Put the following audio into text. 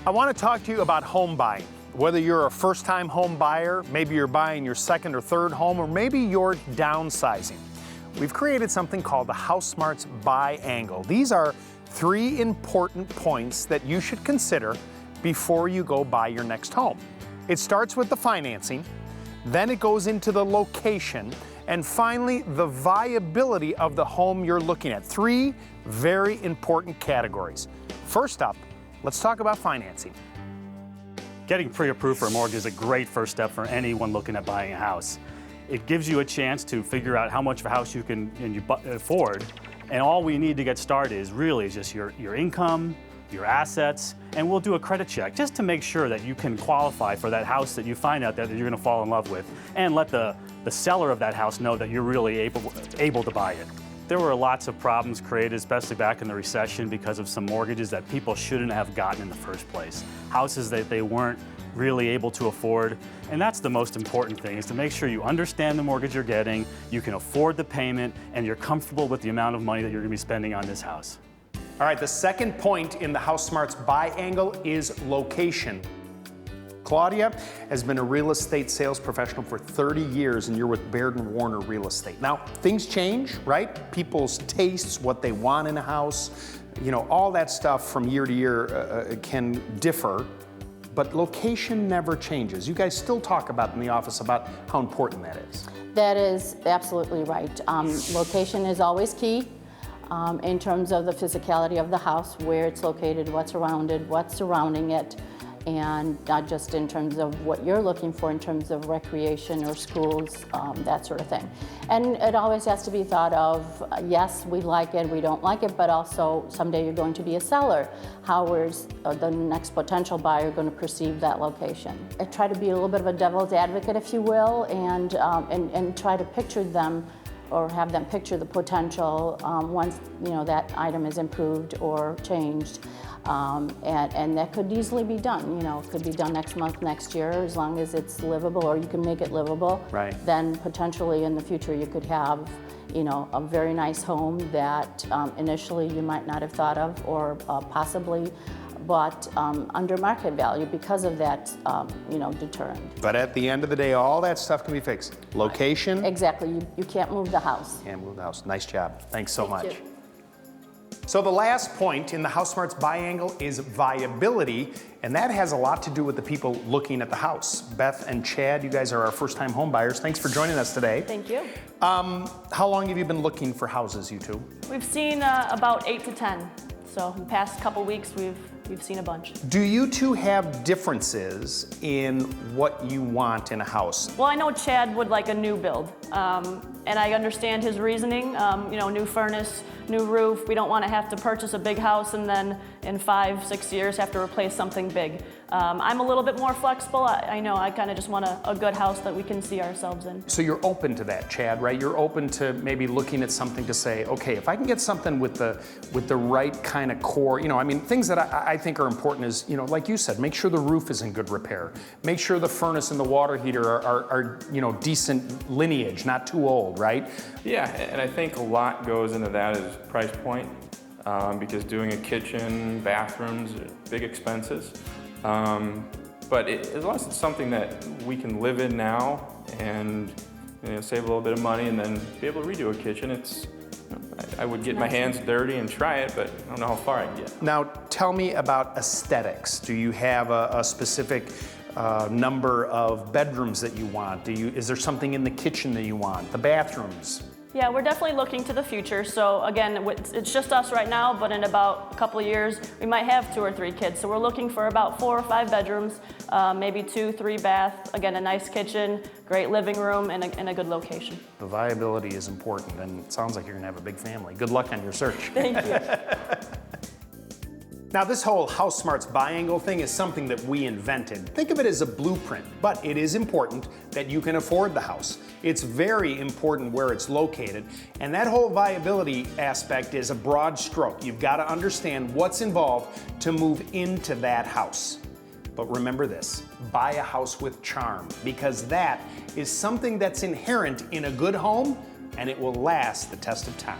I want to talk to you about home buying. Whether you're a first-time home buyer, maybe you're buying your second or third home, or maybe you're downsizing. We've created something called the HouseSmarts Buy-Angle. These are 3 important points that you should consider before you go buy your next home. It starts with the financing, then it goes into the location, and finally the viability of the home you're looking at. 3 very important categories. First up, let's talk about financing. Getting pre-approved for a mortgage is a great first step for anyone looking at buying a house. It gives you a chance to figure out how much of a house you can afford, and all we need to get started is really just your income, your assets, and we'll do a credit check just to make sure that you can qualify for that house that you find out that you're going to fall in love with, and let the seller of that house know that you're really able to buy it. There were lots of problems created, especially back in the recession, because of some mortgages that people shouldn't have gotten in the first place. Houses that they weren't really able to afford. And that's the most important thing, is to make sure you understand the mortgage you're getting, you can afford the payment, and you're comfortable with the amount of money that you're going to be spending on this house. All right, the second point in the HouseSmarts Buy-Angle is location. Claudia has been a real estate sales professional for 30 years, and you're with Baird & Warner Real Estate. Now, things change, right? People's tastes, what they want in a house, you know, all that stuff from year to year can differ, but location never changes. You guys still talk about in the office about how important that is. That is absolutely right. Location is always key in terms of the physicality of the house, where it's located, what's around it, what's surrounding it, and not just in terms of what you're looking for in terms of recreation or schools, that sort of thing. And it always has to be thought of, yes, we like it, we don't like it, but also someday you're going to be a seller. How is the next potential buyer going to perceive that location? I try to be a little bit of a devil's advocate, if you will, and try to picture them, or have them picture the potential once that item is improved or changed. And that could easily be done. It could be done next month, next year, as long as it's livable, or you can make it livable. Right. Then potentially in the future you could have, a very nice home that initially you might not have thought of, or possibly bought under market value because of that, deterrent. But at the end of the day, all that stuff can be fixed. Location. Exactly. You can't move the house. Can't move the house. Nice job. Thanks so much. Thank you. So the last point in the HouseSmarts Buy-Angle is viability, and that has a lot to do with the people looking at the house. Beth and Chad, you guys are our first-time home buyers. Thanks for joining us today. Thank you. How long have you been looking for houses, you two? We've seen about 8 to 10. So in the past couple weeks, we've seen a bunch. Do you two have differences in what you want in a house? Well, I know Chad would like a new build, and I understand his reasoning. New furnace, new roof. We don't want to have to purchase a big house and then in 5-6 years have to replace something big. I'm a little bit more flexible. I know I kind of just want a good house that we can see ourselves in. So you're open to that, Chad, right? You're open to maybe looking at something to say, okay, if I can get something with the right kind of core, things that I think are important is, like you said, make sure the roof is in good repair. Make sure the furnace and the water heater are decent lineage, not too old, right? Yeah, and I think a lot goes into that is price point, because doing a kitchen, bathrooms, are big expenses. But as long as it's something that we can live in now and save a little bit of money and then be able to redo a kitchen, I would get my hands dirty and try it, but I don't know how far I'd get. Now, tell me about aesthetics. Do you have a specific number of bedrooms that you want? Is there something in the kitchen that you want? The bathrooms? Yeah, we're definitely looking to the future. So again, it's just us right now, but in about a couple of years, we might have 2 or 3 kids. So we're looking for about 4 or 5 bedrooms, maybe 2-3 bath. Again, a nice kitchen, great living room, and a good location. The viability is important, and it sounds like you're gonna have a big family. Good luck on your search. Thank you. Now, this whole HouseSmarts Buy-Angle thing is something that we invented. Think of it as a blueprint, but it is important that you can afford the house. It's very important where it's located, and that whole viability aspect is a broad stroke. You've got to understand what's involved to move into that house. But remember this, buy a house with charm, because that is something that's inherent in a good home, and it will last the test of time.